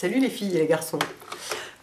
Salut les filles et les garçons.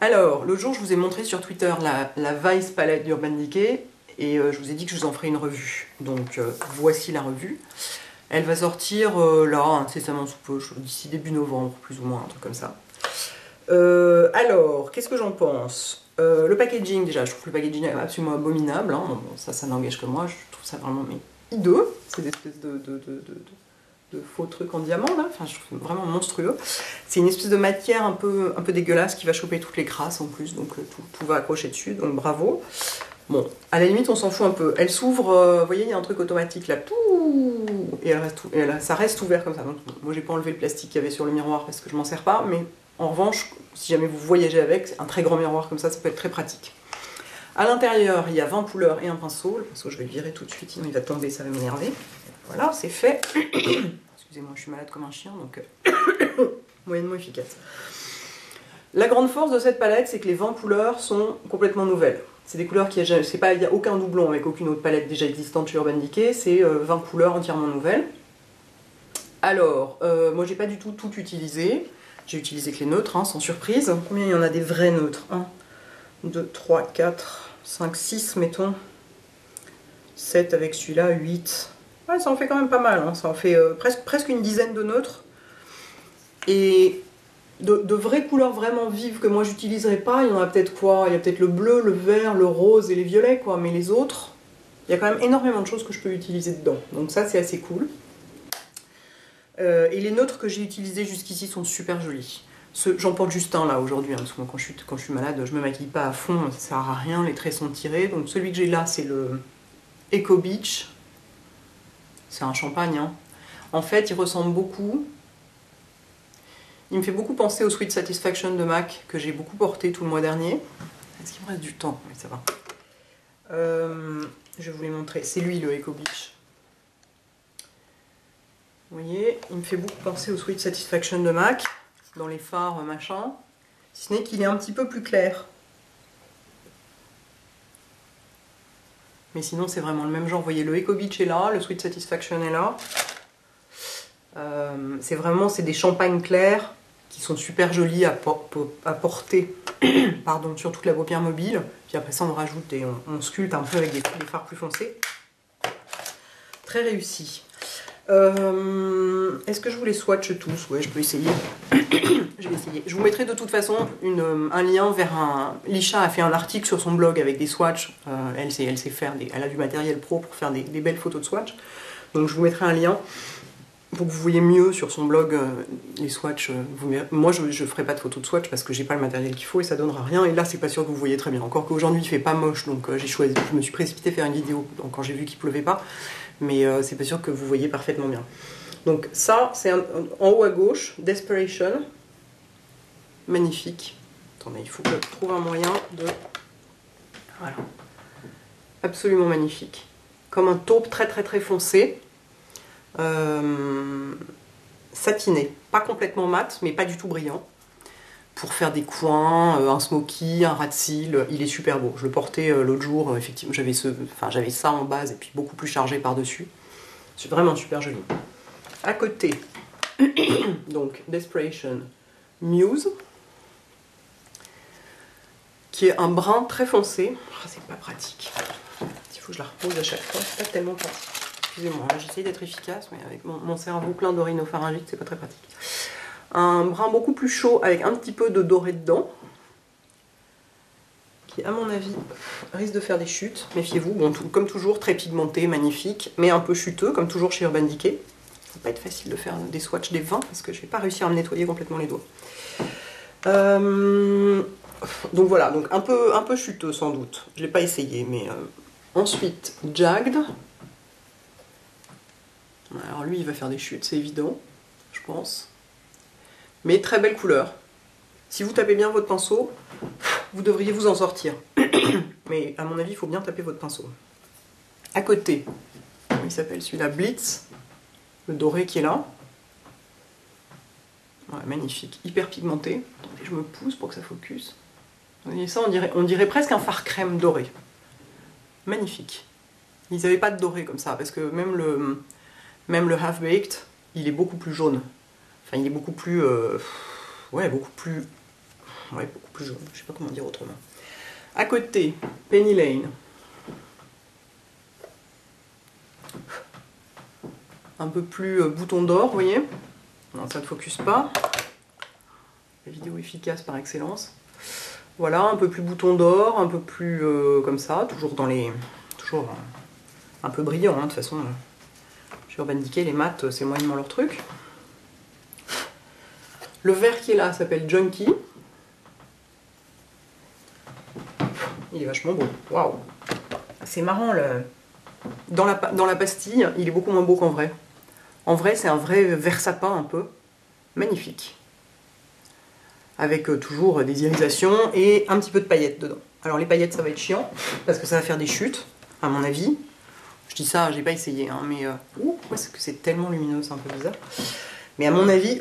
Alors, l'autre jour je vous ai montré sur Twitter la Vice palette d'Urban Decay et je vous ai dit que je vous en ferai une revue. Donc voici la revue. Elle va sortir là, incessamment sous peu, d'ici début novembre, plus ou moins, un truc comme ça. Alors, qu'est-ce que j'en pense? Le packaging, déjà, je trouve le packaging absolument abominable. Hein. Bon, ça n'engage que moi, je trouve ça vraiment hideux. C'est des espèces de faux trucs en diamant, là. Enfin, je trouve vraiment monstrueux. C'est une espèce de matière un peu dégueulasse qui va choper toutes les crasses en plus, donc tout va accrocher dessus, donc bravo. Bon, à la limite, on s'en fout un peu. Elle s'ouvre, vous voyez, il y a un truc automatique là, et ça reste ouvert comme ça. Donc, moi, j'ai pas enlevé le plastique qu'il y avait sur le miroir parce que je m'en sers pas, mais en revanche, si jamais vous voyagez avec, un très grand miroir comme ça peut être très pratique. À l'intérieur, il y a 20 couleurs et un pinceau. Le pinceau, je vais le virer tout de suite, sinon il va tomber, ça va m'énerver. Voilà, c'est fait. Excusez-moi, je suis malade comme un chien, donc moyennement efficace. La grande force de cette palette, c'est que les 20 couleurs sont complètement nouvelles. C'est des couleurs qui, il n'y a aucun doublon avec aucune autre palette déjà existante chez Urban Decay, c'est 20 couleurs entièrement nouvelles. Alors, moi j'ai pas du tout utilisé, j'ai utilisé que les neutres, hein, sans surprise. Combien il y en a des vrais neutres? 1, 2, 3, 4, 5, 6 mettons. 7 avec celui-là, 8. Ouais, ça en fait quand même pas mal, hein. Ça en fait presque une dizaine de neutres. Et de vraies couleurs vraiment vives que moi j'utiliserai pas, il y en a peut-être quoi? Il y a peut-être le bleu, le vert, le rose et les violets, quoi. Mais les autres, il y a quand même énormément de choses que je peux utiliser dedans. Donc ça, c'est assez cool. Et les neutres que j'ai utilisés jusqu'ici sont super jolis. J'en porte juste un là aujourd'hui, hein, parce que moi, quand je suis malade, je me maquille pas à fond, ça sert à rien, les traits sont tirés. Donc celui que j'ai là, c'est le Eco Beach. C'est un champagne, hein. En fait, il ressemble beaucoup. Il me fait beaucoup penser au Sweet Satisfaction de MAC, que j'ai beaucoup porté tout le mois dernier. Est-ce qu'il me reste du temps? Oui, ça va. Je vais vous les montrer. C'est lui, le Eco Beach. Vous voyez, il me fait beaucoup penser au Sweet Satisfaction de MAC, dans les fards, machin. Si ce n'est qu'il est un petit peu plus clair. Mais sinon, c'est vraiment le même genre. Vous voyez, le Eco Beach est là, le Sweet Satisfaction est là. C'est des champagnes clairs qui sont super jolis à porter pardon, sur toute la paupière mobile. Puis après ça, on rajoute et on sculpte un peu avec des fards plus foncés. Très réussi. Est-ce que je vous les swatche tous? Ouais, je peux essayer. Je vais essayer. Je vous mettrai de toute façon un lien vers Lisha a fait un article sur son blog avec des swatchs. Elle sait faire elle a du matériel pro pour faire des belles photos de swatch. Donc je vous mettrai un lien pour que vous voyez mieux sur son blog les swatchs. Moi je ferai pas de photos de swatch parce que j'ai pas le matériel qu'il faut et ça donnera rien. Et là c'est pas sûr que vous voyez très bien. Encore qu'aujourd'hui il fait pas moche, donc je me suis précipitée faire une vidéo quand j'ai vu qu'il pleuvait pas. Mais c'est pas sûr que vous voyez parfaitement bien. Donc ça, c'est en haut à gauche, Desperation. Magnifique. Attendez, il faut que je trouve un moyen de... Voilà. Absolument magnifique. Comme un taupe très foncé. Satiné. Pas complètement mat, mais pas du tout brillant. Pour faire des coins, un smoky, un ras de cils, il est super beau. Je le portais l'autre jour, effectivement, j'avais ça en base et puis beaucoup plus chargé par-dessus. C'est vraiment super joli. À côté, donc Desperation Muse, qui est un brun très foncé. Oh, c'est pas pratique. Il faut que je la repose à chaque fois, c'est pas tellement pratique. Excusez-moi, j'essaye d'être efficace, mais avec mon cerveau plein d'orinopharyngite, c'est pas très pratique. Un brun beaucoup plus chaud avec un petit peu de doré dedans, qui à mon avis risque de faire des chutes, méfiez-vous. Bon, comme toujours très pigmenté, magnifique, mais un peu chuteux, comme toujours chez Urban Decay. Ça va pas être facile de faire des swatchs des 20 parce que je vais pas réussir à me nettoyer complètement les doigts. Donc voilà, donc un peu chuteux sans doute. Je l'ai pas essayé, mais ensuite Jagged. Alors lui il va faire des chutes, c'est évident, je pense. Mais très belle couleur. Si vous tapez bien votre pinceau, vous devriez vous en sortir. Mais à mon avis, il faut bien taper votre pinceau. À côté, il s'appelle celui-là Blitz, le doré qui est là. Ouais, magnifique, hyper pigmenté. Attendez, je me pousse pour que ça focus. Vous voyez ça, on dirait presque un fard crème doré. Magnifique. Ils n'avaient pas de doré comme ça, parce que même le Half Baked, il est beaucoup plus jaune. Enfin, il est beaucoup plus... ouais, beaucoup plus jaune, je sais pas comment dire autrement. À côté, Penny Lane. Un peu plus bouton d'or, vous voyez. Non, ça ne focus pas. La vidéo efficace par excellence. Voilà, un peu plus bouton d'or, un peu plus comme ça, toujours dans les... toujours un peu brillant, hein, de toute façon. Chez Urban Decay, les maths, c'est moyennement leur truc. Le vert qui est là s'appelle Junkie. Il est vachement beau. Waouh! C'est marrant, le... dans la pastille, il est beaucoup moins beau qu'en vrai. En vrai, c'est un vrai vert sapin un peu. Magnifique. Avec toujours des irisations et un petit peu de paillettes dedans. Alors les paillettes, ça va être chiant, parce que ça va faire des chutes, à mon avis. Je dis ça, j'ai pas essayé, hein, mais... parce que c'est tellement lumineux, c'est un peu bizarre. Mais à mon avis,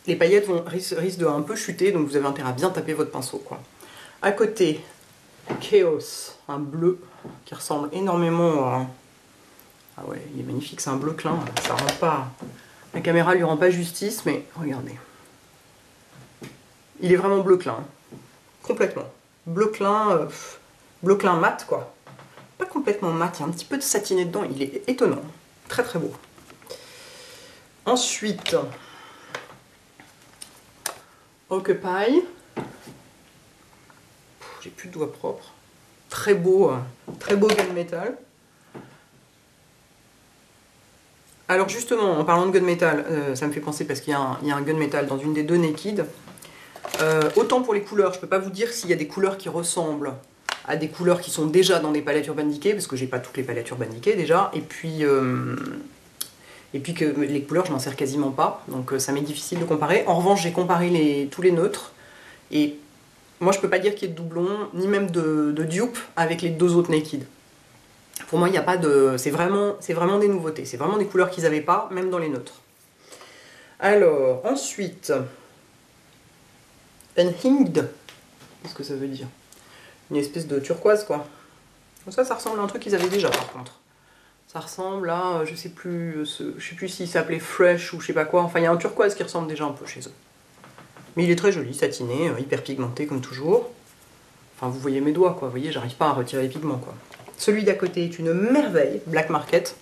les paillettes risquent de un peu chuter, donc vous avez intérêt à bien taper votre pinceau, quoi. À côté, Chaos, un bleu qui ressemble énormément à... Ah ouais, il est magnifique, c'est un bleu clin, ça rend pas... La caméra lui rend pas justice, mais regardez. Il est vraiment bleu clin, hein. Complètement. Bleu clin mat, quoi. Pas complètement mat, il y a un petit peu de satiné dedans, il est étonnant. Très très beau. Ensuite, Occupy. J'ai plus de doigts propres. Très beau gunmetal. Alors justement, en parlant de gunmetal, ça me fait penser parce qu'il y a un gunmetal dans une des deux Naked. Autant pour les couleurs, je peux pas vous dire s'il y a des couleurs qui ressemblent à des couleurs qui sont déjà dans des palettes Urban Decay, parce que j'ai pas toutes les palettes Urban Decay déjà, et puis que les couleurs je n'en sers quasiment pas, donc ça m'est difficile de comparer. En revanche, j'ai comparé tous les neutres, et moi je peux pas dire qu'il y ait de doublon, ni même de dupe avec les deux autres Naked. Pour moi, il n'y a pas de... C'est vraiment des nouveautés, c'est vraiment des couleurs qu'ils n'avaient pas, même dans les neutres. Alors, ensuite... Unhinged, qu'est-ce que ça veut dire? Une espèce de turquoise, quoi. Ça ressemble à un truc qu'ils avaient déjà, par contre. Ça ressemble à, je sais plus s'il s'appelait Fresh ou je sais pas quoi. Enfin, il y a un turquoise qui ressemble déjà un peu chez eux. Mais il est très joli, satiné, hyper pigmenté comme toujours. Enfin, vous voyez mes doigts, quoi. Vous voyez, j'arrive pas à retirer les pigments, quoi. Celui d'à côté est une merveille, Black Market.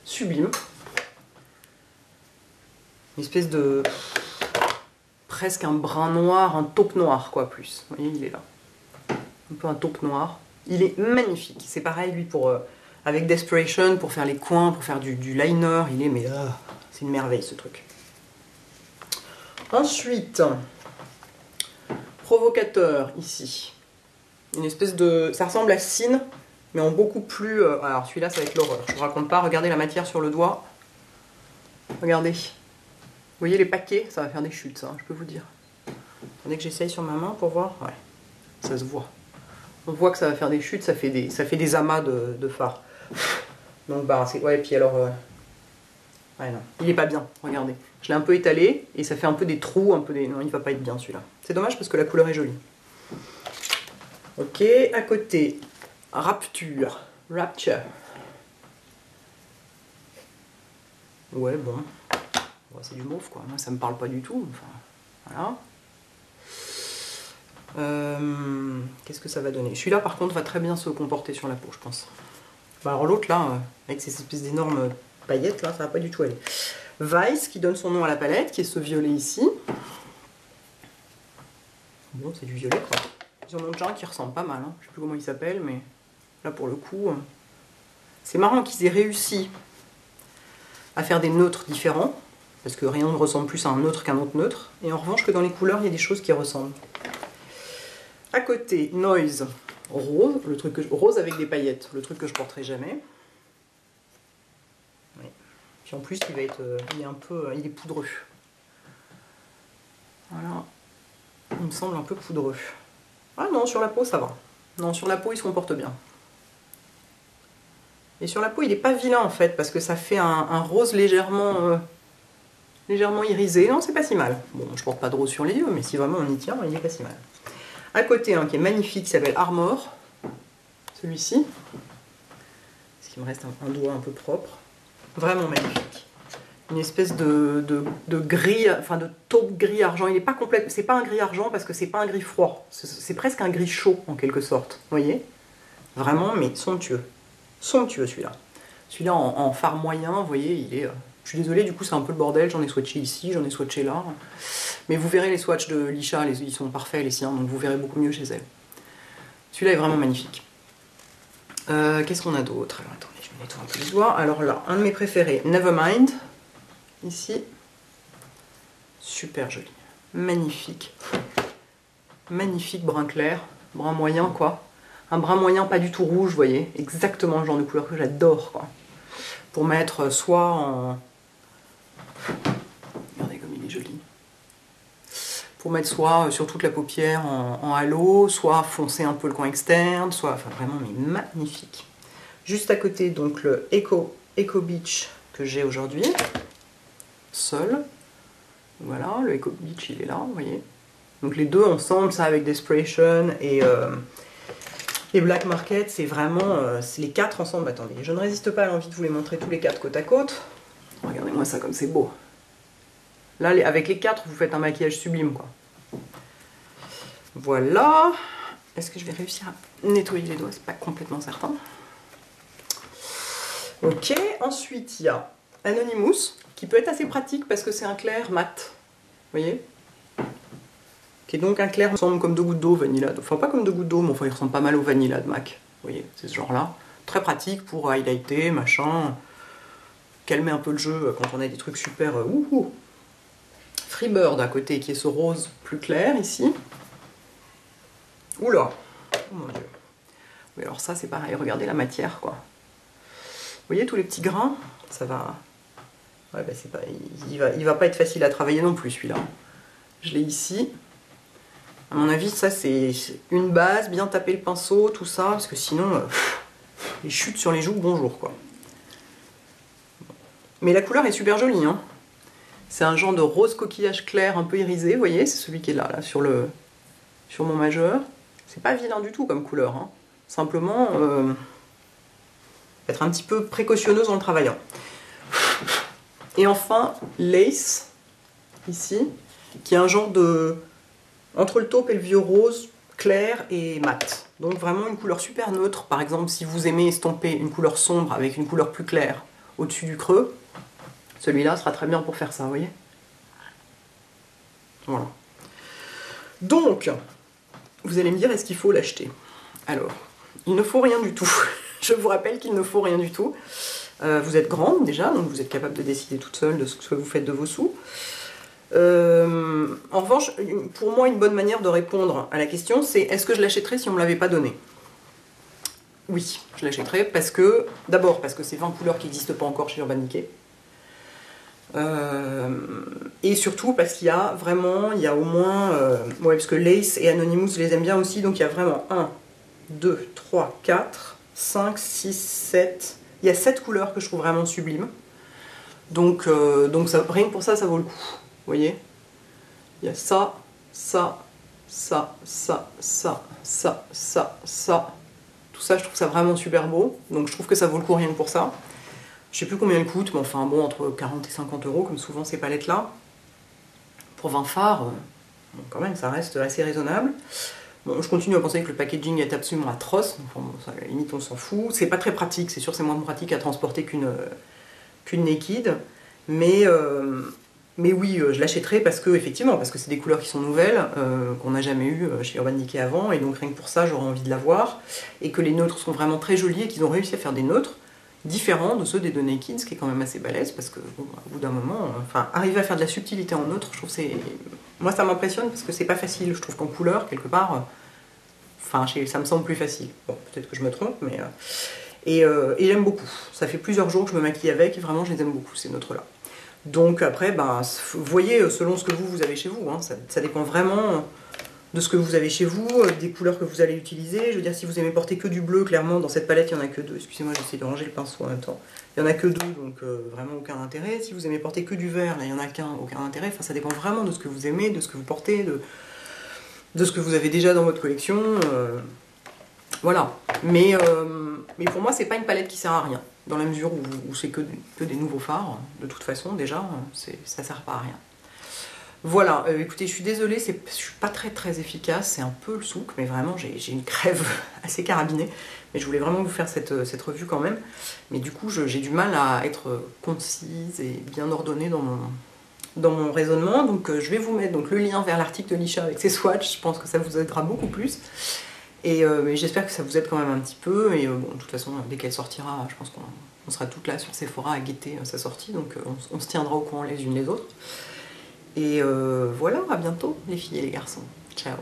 Sublime. Une espèce de... presque un brun noir, un taupe noir, quoi, plus. Vous voyez, il est là. Un peu un taupe noir. Il est magnifique. C'est pareil, lui, avec Desperation, pour faire les coins, pour faire du liner. Il est, mais c'est une merveille, ce truc. Ensuite, provocateur, ici. Une espèce de... Ça ressemble à Sin, mais en beaucoup plus... Alors, celui-là, ça va être l'horreur. Je vous raconte pas. Regardez la matière sur le doigt. Regardez. Vous voyez les paquets? Ça va faire des chutes, ça, je peux vous dire. Attendez que j'essaye sur ma main pour voir. Ouais, ça se voit. On voit que ça va faire des chutes, ça fait des amas de fard. Donc, bah, c'est... Ouais, puis alors... Ouais, non, il est pas bien, regardez. Je l'ai un peu étalé, et ça fait un peu des trous, un peu des... Non, il va pas être bien, celui-là. C'est dommage, parce que la couleur est jolie. Ok, à côté, Rapture. Ouais, bon... C'est du mauve, quoi. Moi, ça me parle pas du tout. Enfin, voilà. Qu'est-ce que ça va donner? Celui-là, par contre, va très bien se comporter sur la peau, je pense. Bah, alors l'autre, là, avec ces espèces d'énormes paillettes, là, ça va pas du tout aller. Vice, qui donne son nom à la palette, qui est ce violet ici. Bon, c'est du violet, quoi. Ils en ont déjà un qui ressemble pas mal. Hein. Je sais plus comment il s'appelle, mais là, pour le coup... C'est marrant qu'ils aient réussi à faire des neutres différents. Parce que rien ne ressemble plus à un neutre qu'un autre neutre. Et en revanche, que dans les couleurs, il y a des choses qui ressemblent. À côté, Noise rose, rose avec des paillettes, le truc que je porterai jamais. Oui. Puis en plus, il est poudreux. Voilà. Il me semble un peu poudreux. Ah non, sur la peau, ça va. Non, sur la peau, il se comporte bien. Et sur la peau, il n'est pas vilain, en fait, parce que ça fait un rose légèrement irisé. Non, c'est pas si mal. Bon, je porte pas de rose sur les yeux, mais si vraiment on y tient, il est pas si mal. À côté, un qui est magnifique, qui s'appelle Armor. Celui-ci. Parce qu'il me reste un doigt un peu propre. Vraiment magnifique. une espèce de gris, enfin de taupe gris argent. Il n'est pas complet, c'est pas un gris argent parce que c'est pas un gris froid. C'est presque un gris chaud en quelque sorte. Vous voyez? Vraiment, mais somptueux. Somptueux celui-là. Celui-là en fard moyen, vous voyez, il est... Je suis désolée, du coup c'est un peu le bordel. J'en ai swatché ici, j'en ai swatché là. Mais vous verrez les swatchs de Lisha, ils sont parfaits les siens, donc vous verrez beaucoup mieux chez elle. Celui-là est vraiment magnifique. Qu'est-ce qu'on a d'autre? Alors attendez, je me nettoie un peu les doigts. Alors là, un de mes préférés, Nevermind. Ici. Super joli. Magnifique. Magnifique brun clair. Brun moyen, quoi. Un brun moyen pas du tout rouge, vous voyez. Exactement le genre de couleur que j'adore, quoi. Pour mettre soit en... Regardez comme il est joli. Pour mettre soit sur toute la paupière en halo, soit foncer un peu le coin externe, soit... Enfin, vraiment, mais magnifique. Juste à côté, donc, le Eco Beach que j'ai aujourd'hui. Seul. Voilà, le Eco Beach, il est là, vous voyez. Donc les deux ensemble, ça avec Desperation et Black Market, c'est vraiment les quatre ensemble. Attendez, je ne résiste pas à l'envie de vous les montrer tous les quatre côte à côte. Regardez-moi ça comme c'est beau. Là, avec les quatre, vous faites un maquillage sublime, quoi. Voilà. Est-ce que je vais réussir à nettoyer les doigts? C'est pas complètement certain. Ok, ensuite il y a Anonymous, qui peut être assez pratique parce que c'est un clair mat. Vous voyez? Qui est donc un clair, il ressemble comme 2 gouttes d'eau vanilla. Enfin, pas comme 2 gouttes d'eau, mais enfin, il ressemble pas mal au vanilla de MAC. Vous voyez, c'est ce genre-là. Très pratique pour highlighter, machin. Calmer un peu le jeu quand on a des trucs super... Freebird à côté, qui est ce rose plus clair ici. Oula! Oh mon dieu. Oui, alors ça, c'est pareil. Regardez la matière, quoi. Vous voyez tous les petits grains? Ça va... Ouais, bah c'est pas... il va pas être facile à travailler non plus, celui-là. Je l'ai ici. À mon avis, ça, c'est une base, bien taper le pinceau, tout ça, parce que sinon, les chutes sur les joues, bonjour, quoi. Mais la couleur est super jolie, hein. C'est un genre de rose coquillage clair, un peu irisé, vous voyez, c'est celui qui est là, sur mon majeur. C'est pas vilain du tout comme couleur, hein. Simplement, être un petit peu précautionneuse en le travaillant. Et enfin, Lace, ici, qui est un genre de... entre le taupe et le vieux rose, clair et mat. Donc vraiment une couleur super neutre. Par exemple, si vous aimez estomper une couleur sombre avec une couleur plus claire au-dessus du creux, celui-là sera très bien pour faire ça, vous voyez? Voilà. Donc, vous allez me dire, est-ce qu'il faut l'acheter? Alors, il ne faut rien du tout. Je vous rappelle qu'il ne faut rien du tout. Vous êtes grande déjà, donc vous êtes capable de décider toute seule de ce que vous faites de vos sous. En revanche, pour moi, une bonne manière de répondre à la question, c'est est-ce que je l'achèterais si on ne me l'avait pas donné? Oui, je l'achèterais parce que, d'abord parce que c'est 20 couleurs qui n'existent pas encore chez Urban Decay. Et surtout parce qu'il y a vraiment, il y a au moins, ouais, parce que Lace et Anonymous, je les aime bien aussi, donc il y a vraiment 1, 2, 3, 4, 5, 6, 7, il y a 7 couleurs que je trouve vraiment sublimes. Donc ça, rien que pour ça, ça vaut le coup. Vous voyez? Il y a ça, ça, ça, ça, ça, ça, ça, ça. Tout ça, je trouve ça vraiment super beau. Donc je trouve que ça vaut le coup rien que pour ça. Je sais plus combien elle coûte, mais enfin bon, entre 40 et 50 euros, comme souvent ces palettes-là. Pour 20 fards, bon, quand même, ça reste assez raisonnable. Bon, je continue à penser que le packaging est absolument atroce. Enfin, bon, ça, à la limite, on s'en fout. C'est pas très pratique, c'est sûr, c'est moins pratique à transporter qu'une Naked. Mais oui, je l'achèterai parce que, effectivement, parce que c'est des couleurs qui sont nouvelles, qu'on n'a jamais eues chez Urban Decay avant, et donc rien que pour ça, j'aurais envie de l'avoir. Et que les neutres sont vraiment très jolis et qu'ils ont réussi à faire des neutres différents de ceux des deux Naked, ce qui est quand même assez balèze, parce que, bon, au bout d'un moment, enfin, arriver à faire de la subtilité en neutre, je trouve que c'est... Moi, ça m'impressionne parce que c'est pas facile, je trouve qu'en couleur, quelque part, enfin, ça me semble plus facile. Bon, peut-être que je me trompe, mais... Et j'aime beaucoup. Ça fait plusieurs jours que je me maquille avec, et vraiment, je les aime beaucoup, ces neutres-là. Donc après, ben, vous voyez, selon ce que vous avez chez vous, hein, ça dépend vraiment de ce que vous avez chez vous, des couleurs que vous allez utiliser. Je veux dire, si vous aimez porter que du bleu, clairement, dans cette palette, il n'y en a que 2. Excusez-moi, j'essaie de ranger le pinceau en même temps. Il n'y en a que 2, donc vraiment aucun intérêt. Si vous aimez porter que du vert, là, il n'y en a qu'un, aucun intérêt. Enfin, ça dépend vraiment de ce que vous aimez, de ce que vous portez, de ce que vous avez déjà dans votre collection. Voilà. Mais pour moi, c'est pas une palette qui sert à rien. dans la mesure où c'est que des nouveaux fards, de toute façon déjà, ça sert pas à rien. Voilà, écoutez, je suis désolée, je suis pas très efficace, c'est un peu le souk, mais vraiment j'ai une crève assez carabinée. Mais je voulais vraiment vous faire cette revue quand même. Mais du coup, j'ai du mal à être concise et bien ordonnée dans mon raisonnement. Donc je vais vous mettre donc, le lien vers l'article de Lisha avec ses swatchs, je pense que ça vous aidera beaucoup plus. Mais j'espère que ça vous aide quand même un petit peu. Et bon, de toute façon, dès qu'elle sortira, je pense qu'on sera toutes là sur Sephora à guetter sa sortie. Donc on se tiendra au courant les unes les autres. Et voilà, à bientôt les filles et les garçons. Ciao.